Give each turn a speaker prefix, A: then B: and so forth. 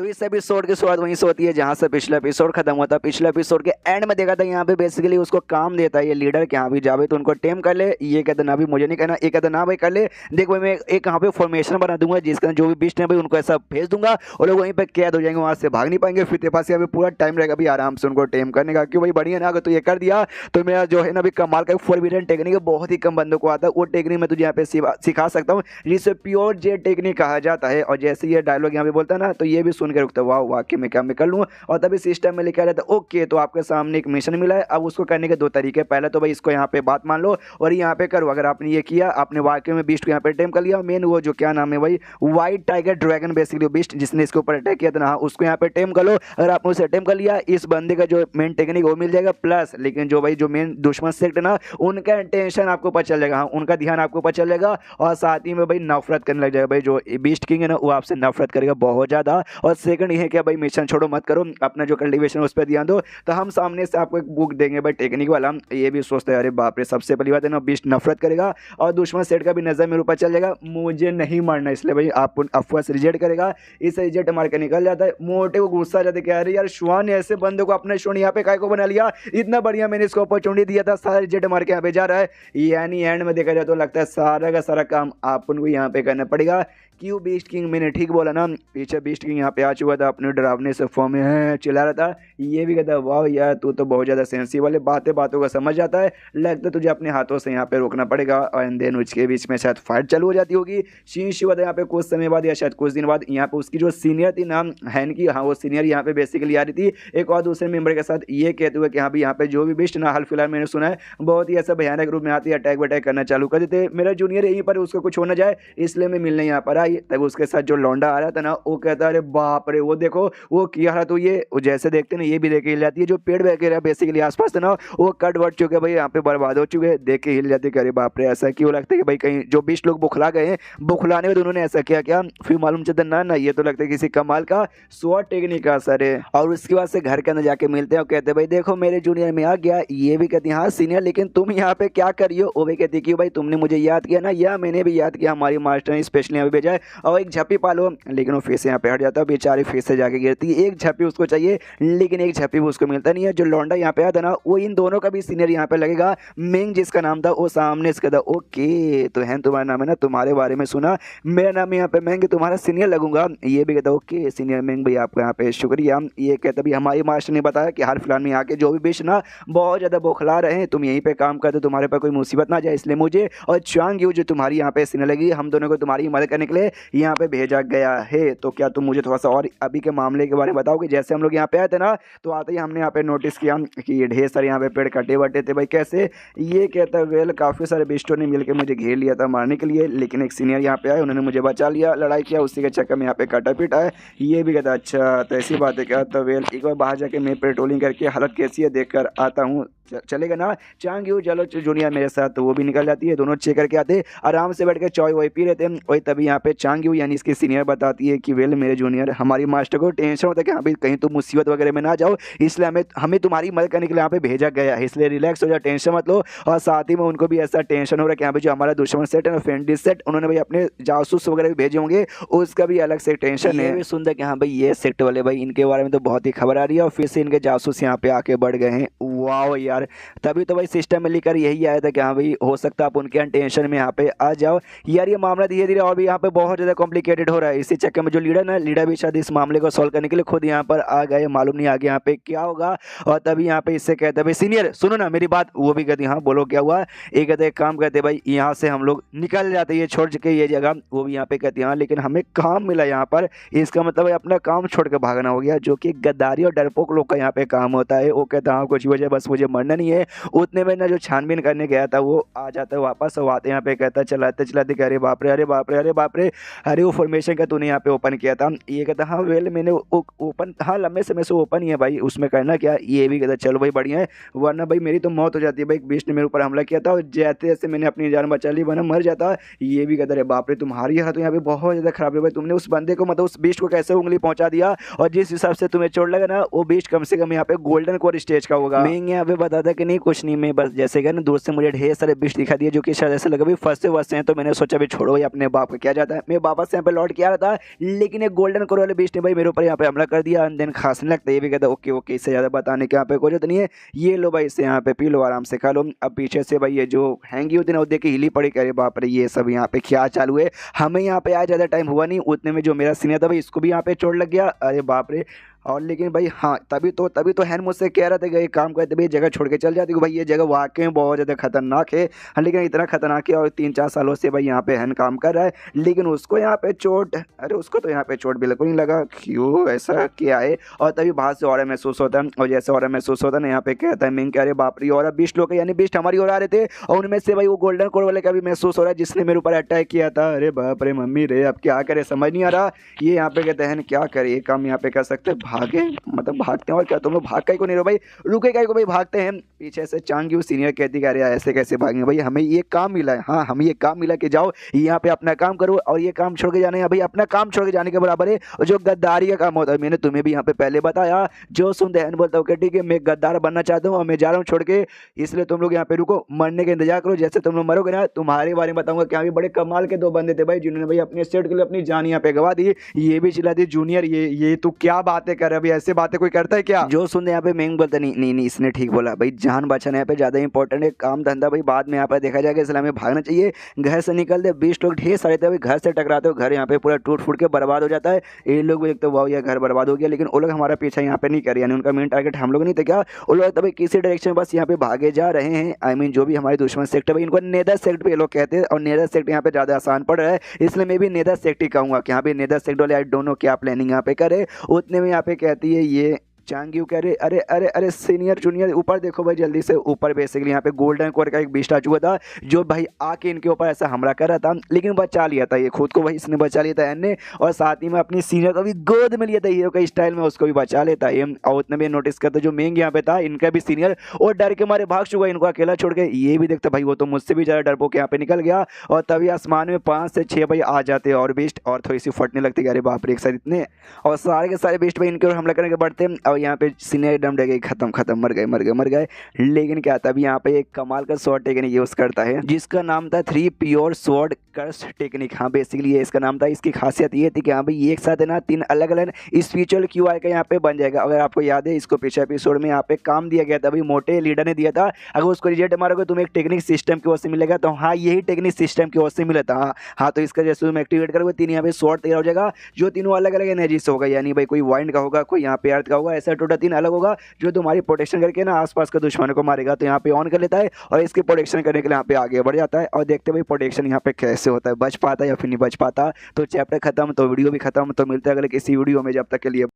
A: तो इस एपिसोड की शुरुआत वहीं से होती है जहां से पिछला एपिसोड खत्म हुआ था। पिछले एपिसोड के एंड में देखा था यहाँ पे बेसिकली उसको काम देता है ये लीडर कि हाँ भी जावे तो उनको टेम कर ले। ये कहता ना भी मुझे नहीं कहना, ये कहता ना भाई कर ले, देख भाई मैं एक यहाँ पे फॉर्मेशन बना दूंगा जिसका जो भी बिस्ट है भाई उनको ऐसा भेज दूंगा और लोग वहीं पे कैद हो जाएंगे, वहां से भाग नहीं पाएंगे। फिर तेरे पास यहाँ पे पूरा टाइम रहेगा भी आराम से उनको टेम करने का। क्यों भाई बढ़िया ना, अगर तू ये कर दिया तो मेरा जो है ना भी कमाल का फोरबिडन टेक्निक है, बहुत ही कम बंदों को आता है वो टेक्निक मैं तुझे यहाँ पे सिखा सकता हूँ जिसे प्योर जे टेक्निक कहा जाता है। और जैसे ये डायलॉग यहाँ पे बोलता है ना तो ये भी सुन के रुकता है, वाह वाकई में क्या मैं कर लूँ। और तभी सिस्टम में लिखा रहता है ओके तो आपके सामने एक मिशन मिला है, अब उसको करने के दो तरीके। पहले तो भाई इसको यहाँ पे बात मान लो और यहाँ पे करो। अगर आपने ये किया आपने वाकई में बीस्ट को यहाँ पे टेम कर लिया। मेन वो जो क्या नाम है भाई white tiger dragon basically beast जिसने इसके ऊपर अटैक किया था ना, उसको यहाँ पे टेम कर लो। अगर आपने उसे टेम कर लिया इस बंदे का जो मेन टेक्निक वो मिल जाएगा प्लस, लेकिन जो भाई जो मेन दुश्मन सेक्ट है ना उनका टेंशन आपको पता चल जाएगा, उनका ध्यान आपको पता चल जाएगा और साथ ही में भाई नफरत करने लग जाएगा। भाई जो बीस्ट किंग है ना वो आपसे नफरत करेगा बहुत ज़्यादा। और सेकंड ये है कि भाई मिशन छोड़ो मत करो, अपना जो कल्टीवेशन उस पर ध्यान दो। तो हम सामने से आपको एक बुक देंगे भाई टेक्निक वाला, ये भी सोचते हैं अरे बाप रे सबसे पहली बात है ना बीस्ट नफरत करेगा और दुश्मन सेट का भी नजर मेरे ऊपर चल जाएगा, मुझे नहीं मारना, इसलिए भाई आपको अफवाह से रिजेक्ट करेगा। इसे रिजेक्ट मार के निकल जाता है। मोटे को गुस्सा आ जाता है कि अरे यार श्वान ने ऐसे बंदे को अपना श्वान यहाँ पे काय को बना लिया, इतना बढ़िया मैंने इसको अपॉर्चुनिटी दिया था, सारा रिजेक्ट मार के यहाँ पे जा रहा है। यानी एंड में देखा जाए तो लगता है सारा का सारा काम आप उनको यहाँ पे करना पड़ेगा। क्यों बीस्ट किंग, मैंने ठीक बोला ना, पीछे बीस्ट किंग यहाँ पे आ चुका था अपने डरावने से फॉर्म में है चिल्ला रहा था। ये भी कहता है वाह यार तू तो बहुत ज़्यादा सेंसिटिव वाले बातों का समझ जाता है, लगता है तुझे अपने हाथों से यहाँ पे रोकना पड़ेगा। और देन उसके बीच में शायद फाइट चालू हो जाती होगी। शीश हुआ था यहाँ पे कुछ समय बाद या शायद कुछ दिन बाद। यहाँ पे उसकी जो सीनियर थी नाम हैन की, हाँ वो सीनियर यहाँ पे बेसिकली आ रही थी एक और दूसरे मेंबर के साथ, ये कहते हुए कि हाँ भी यहाँ पे जो भी बेस्ट ना हाल फिलहाल मैंने सुना है बहुत ही ऐसा भयानक रूप में आती है, अटैक वटैक करना चालू कर देते। मेरा जूनियर यहीं पर उसको कुछ हो ना जाए इसलिए मैं मिलने यहाँ पर आई। तब उसके साथ जो लौंडा आ रहा था ना वो कहता है अरे बाप रे वो देखो वो किया रहा, तो ये जैसे देखते ना ये भी देख के हिल जाती है। जो पेड़ वगैरह बेसिकली आसपास था ना वो कट वट चुके भाई, यहाँ पे बर्बाद हो चुके, देख के हिल जाते है अरे बाप रे ऐसा क्यों लगता है कि भाई कहीं जो 20 लोग बुखला गए हैं, बुखलाने में तो उन्होंने ऐसा किया क्या, फिर मालूम चलता ना ना ये तो लगता है किसी कमाल का स्वॉट टेक्निक का असर है। और उसके बाद से घर के अंदर जाके मिलते हैं और कहते हैं भाई देखो मेरे जूनियर में आ गया। ये भी कहती है हाँ सीनियर लेकिन तुम यहाँ पे क्या करी हो। वो भी कहती है कि भाई तुमने मुझे याद किया ना, या मैंने भी याद किया, हमारी मास्टर ने स्पेशली यहाँ पे भेजा है और एक झप्पी पालो। लेकिन वो फिर से यहाँ पे हट जाता है, बेचारी फिर से जाके गिरती है। एक झप्पी उसको चाहिए लेकिन एक झप्पी उसको मिलता नहीं है। जो लौंडा यहाँ पे आया था ना वो इन दोनों का भी सीनियर यहाँ पे लगेगा, मिंग जिसका नाम था वो सामने इसका था। ओके तो है तुम्हारा नाम है ना, तुम्हारे बारे में सुना, मेरा नाम यहाँ पे मैंग, तुम्हारा सीनियर लगूंगा। ये भी कहता ओके सीनियर मैंग भाई आपको यहाँ पे शुक्रिया। ये कहता भी हमारी मास्टर ने बताया कि हाल फिलहाल में आके जो भी बिश ना बहुत ज़्यादा बौखला रहे हैं, तुम यहीं पे काम करते तुम्हारे पर कोई मुसीबत ना जाए, इसलिए मुझे और चांग यू जो तुम्हारी यहाँ पे सीनियर लगी हम दोनों को तुम्हारी मदद करने के लिए यहाँ पे भेजा गया है। तो क्या तुम मुझे थोड़ा सा और अभी के मामले के बारे में बताओगे। जैसे हम लोग यहाँ पे आए थे ना तो आते ही हमने यहाँ पे नोटिस किया कि ये ढेर सारे यहाँ पे पेड़ कटे वटे थे भाई कैसे। ये कहता है वेल काफ़ी सारे बिस्टों ने मिलकर मुझे घेर लिया था मारने के लिए, लेकिन एक सीनियर यहाँ पे आए उन्होंने मुझे बचा लिया, लड़ाई किया, उसी के चक्कर में यहाँ पे कटा पीटा है। ये भी कहता अच्छा तो ऐसी बात है क्या, तो वेल एक बार बाहर जाके मैं पेट्रोलिंग करके हालत कैसी है देख कर आता हूँ, चलेगा ना चांग यू चलो जूनियर मेरे साथ। तो वो भी निकल जाती है, दोनों चेक करके आते आराम से बैठ के चाय वही पी रहते हैं। वही तभी यहाँ पे चांग यू यानी इसकी सीनियर बताती है कि वेल मेरे जूनियर हमारी मास्टर को टेंशन होता है कि हाँ भाई कहीं तुम मुसीबत वगैरह में ना जाओ, इसलिए हमें तुम्हारी मदद करने के लिए यहाँ पे भेजा गया है, इसलिए रिलैक्स हो जाओ टेंशन मत लो। और साथ ही में उनको भी ऐसा टेंशन हो रहा है कि यहाँ पे जो हमारा दुश्मन सेट है ना फ्रेंडली सेट उन्होंने भाई अपने जासूस वगैरह भी भेजे होंगे, उसका भी अलग से टेंशन है। सुनता कि हाँ भाई ये सेक्ट वाले भाई इनके बारे में तो बहुत ही खबर आ रही है और फिर से इनके जासूस यहाँ पे आके बढ़ गए हैं। वाह यार तभी तो भाई सिस्टम में लिखकर यही आया था कि हाँ भाई हो सकता है आप उनके टेंशन में यहाँ पे आ जाओ। यार ये मामला धीरे धीरे और भी यहाँ पे बहुत ज़्यादा कॉम्प्लिकेटेड हो रहा है। इसी चक्कर में जो लीडर भी शायद इस मामले को सॉल्व करने के लिए खुद यहाँ पर आ गए, मालूम नहीं आगे यहाँ पे क्या होगा। और तभी यहाँ पे इससे कहते हैं भाई सीनियर सुनो ना मेरी बात। वो भी कहती हाँ बोलो क्या हुआ। ये कहते एक काम करते भाई यहाँ से हम लोग निकल जाते ये छोड़ के ये जगह। वो भी यहाँ पे कहती हाँ लेकिन हमें काम मिला यहाँ पर, इसका मतलब है अपना काम छोड़ के भागना हो गया, जो कि गद्दारी और डरपोक लोग का यहाँ पे काम होता है। वो कहता हाँ कुछ वजह बस मुझे मरना नहीं है। उतने में ना जो छानबीन करने गया था वो आ जाता है वापस, और आते यहाँ पे कहता चलाते चलाते कि अरे बाप रे अरे बाप रे अरे बाप रे अरे वो फॉर्मेशन का तूने यहाँ पे ओपन किया था। ये कहता हाँ वेल मैंने ओपन हाँ लंबे समय से ओपन ही है भाई, उसमें करना क्या। ये भी कहता चलो भाई बढ़िया है, वरना भाई मेरी तो मौत हो जाती है भाई, बीस्ट ने मेरे ऊपर हमला किया था और जैसे जैसे मैंने अपनी जान बचा ली वरना मर जाता। ये भी कहता अरे बाप रे तुम्हारी हालत तो यहाँ पे बहुत ज़्यादा खराब है भाई, तुमने उस बंदे को मतलब उस बीस्ट को कैसे उंगली पहुंचा दिया, और जिस हिसाब से तुम्हें चोट लगा ना वो बीस्ट कम से कम यहाँ पे गोल्डन कोर स्टेज का होगा। मैं यहाँ पे बता था कि नहीं कुछ नहीं, मैं बस जैसे गया ना दूर से मुझे ढेर सारे बिस्ट दिखा दिए जो कि शायद ऐसे लगा भी फंसे वसे हैं, तो मैंने सोचा भी छोड़ो ये अपने बाप को क्या जाता है। मैं वापस यहाँ पे लौट के आ रहा था, लेकिन एक गोल्डन कोर वाले बिस्ट ने भाई मेरे ऊपर यहाँ पे हमला कर दिया। एंड देन खांसने लगता है, ये भी कहता ओके ओके, इससे ज़्यादा बताने की यहाँ पे कोई जरूरत नहीं है, ये लो भाई इससे यहाँ पे पी लो आराम से खा लो। अब पीछे से भाई ये जो हैंगी होती ना वो देख के हिली पड़ी, कह रहे बाप रे ये सब यहाँ पे क्या चालू है। हमें यहाँ पे आज ज़्यादा टाइम हुआ नहीं, उतने में जो मेरा सीनियर था भाई इसको भी यहाँ पे चोट लग गया, अरे बाप रे। और लेकिन भाई हाँ तभी तो हैन मुझसे कह रहा था कि एक काम करते भाई जगह छोड़ के चल जाती, भाई ये जगह वाकई में बहुत ज़्यादा खतरनाक है। हाँ, लेकिन इतना खतरनाक है और 3-4 सालों से भाई यहाँ पे हैन काम कर रहा है, लेकिन उसको यहाँ पे चोट, अरे उसको तो यहाँ पे चोट बिल्कुल नहीं लगा, क्यों ऐसा क्या है। और तभी बाहर से और महसूस होता है, और जैसे और महसूस होता है ना यहाँ पे कहता है मिंग, कह रहे बाप रे और 20 लोग यानी 20 हमारी ओर आ रहे थे, और उनमें से भाई वो गोल्डन कोर वाले का भी महसूस हो रहा है जिसने मेरे ऊपर अटैक किया था। अरे बाप रे मम्मी रे, अब क्या करे समझ नहीं आ रहा। ये यहाँ पे कहते हैं क्या करे, ये काम यहाँ पे कर सकते भागे, मतलब भागते हैं और क्या तुम लोग भाग का ही को नहीं रहो भाई, रुके का ही को भाई भागते हैं। पीछे से चांग्यू सीनियर कहती कह रहे ऐसे कैसे भागेंगे भाई, हमें ये काम मिला है, हाँ हमें ये काम मिला कि जाओ यहाँ पे अपना काम करो, और ये काम छोड़ के जाना है भाई अपना काम छोड़ के जाने के बराबर है, और जो गद्दारी का काम होता है मैंने तुम्हें भी यहाँ पे पहले बताया। जो सुनते हैं बोलता हूँ ठीक है मैं गद्दार बनना चाहता हूँ और मैं जा रहा हूँ छोड़ के, इसलिए तुम लोग यहाँ पे रुको, मरने का इंतजार करो, जैसे तुम लोग मरोगे ना तुम्हारे बारे में बताऊंगा। क्या भी बड़े कमाल के 2 बंदे थे भाई जिन्होंने भाई अपने सेट के लिए अपनी जान यहाँ पे गवा दी। ये भी चिल्ला दी जूनियर, ये तू क्या बातें कर रहा है, अभी ऐसे बातें कोई करता है क्या। जो सुनते यहाँ पे मेंग बोलता नहीं इसने ठीक बोला भाई, जान बचाना यहाँ पे ज़्यादा इंपॉर्टेंट है, काम धंधा भाई बाद में यहाँ पे देखा जाएगा, इसलिए हमें भागना चाहिए। घर से निकल दे, 20 लोग ढेर सारे थे भाई, घर से टकराते हो घर यहाँ पे पूरा टूट फूट के बर्बाद हो जाता है। ये लोग भी देखते हो वाह ये घर बर्बाद हो गया, लेकिन वो लोग हमारा पीछा यहाँ पे नहीं कर, यानी उनका मेन टारगेट हम लोग नहीं थे क्या। वो लोग तभी किसी डायरेक्शन बस यहाँ पे भागे जा रहे हैं। आई मीन जो भी हमारे दुश्मन सेक्टर भाई इनको नेदर सेक्टर पे लोग कहते हैं, और नेदर सेक्टर यहाँ पे ज़्यादा आसान पड़ रहा है, इसलिए मैं भी नेदर सेक्टर कहूँगा कि यहाँ पे नेदर सेक्टर वाले आई डोंट नो क्या प्लानिंग यहाँ पे करे। उतने में यहाँ पे कहती है ये चांग्यू कह रहे अरे अरे अरे सीनियर जूनियर ऊपर देखो भाई जल्दी से ऊपर। बेसिकली यहाँ पे गोल्डन कोर का एक बीस्ट आ चुका था जो भाई आके इनके ऊपर ऐसा हमला कर रहा था, लेकिन बचा लिया था ये खुद को, भाई इसने बचा लिया था एन ने, और साथ ही में अपनी सीनियर को भी गोद में लिया था हीरो का स्टाइल में, उसको भी बचा लेता है। और उतने में नोटिस करता जो मेंग यहाँ पे था इनका भी सीनियर और डर के मारे भाग चुका इनको अकेला छोड़ के। ये भी देखता भाई वो तो मुझसे भी ज़्यादा डरपोक यहाँ पे निकल गया, और तभी आसमान में 5 से 6 भाई आ जाते और बेस्ट, और थोड़ी सी फटने लगती अरे बाप रे एक साथ इतने, और सारे के सारे बेस्ट भाई इनके ओर हमला करने के बढ़ते। और यहाँ पे सीनियर एकदम डर गए, खत्म मर गए। लेकिन क्या तभी यहाँ पे एक कमाल का स्वॉर्ड टेक्निक यूज करता है जिसका नाम था 3 प्योर स्वॉर्ड कर्स टेक्निक। हाँ बेसिकली ये इसका नाम था। इसकी खासियत ये थी कि हाँ भाई एक साथ है ना 3 अलग अलग स्पिरिचुअल क्यूआई का यहाँ पे बन जाएगा। अगर आपको याद है इसको पिछले एपिसोड में यहाँ पे काम दिया गया था, भाई मोटे लीडर ने दिया था, अगर उसको रिजल्ट मारोगे तुम्हें एक टेक्निक सिस्टम की ओर से मिलेगा, तो हाँ यही टेक्निक सिस्टम की ओर से मिला था। हाँ तो इसका जैसे तुम एक्टिवेट करोगे 3 यहाँ पे स्वॉर्ड तैयार हो जाएगा, जो तीनों अलग अलग एनर्जी से होगा, यानी भाई कोई वाइंड का होगा, कोई यहाँ पे अर्थ का होगा, ऐसा टोटल 3 अलग होगा जो तुम्हारी प्रोटेक्शन करके ना आसपास के दुश्मनों को मारेगा। तो यहाँ पे ऑन कर लेता है और इसकी प्रोटेक्शन करने के लिए यहाँ पे आगे बढ़ जाता है, और देखते भाई प्रोटेक्शन यहाँ पे कैसे होता है, बच पाता है या फिर नहीं बच पाता। तो चैप्टर खत्म, तो वीडियो भी खत्म। तो मिलते हैं अगले किसी वीडियो में, जब तक के लिए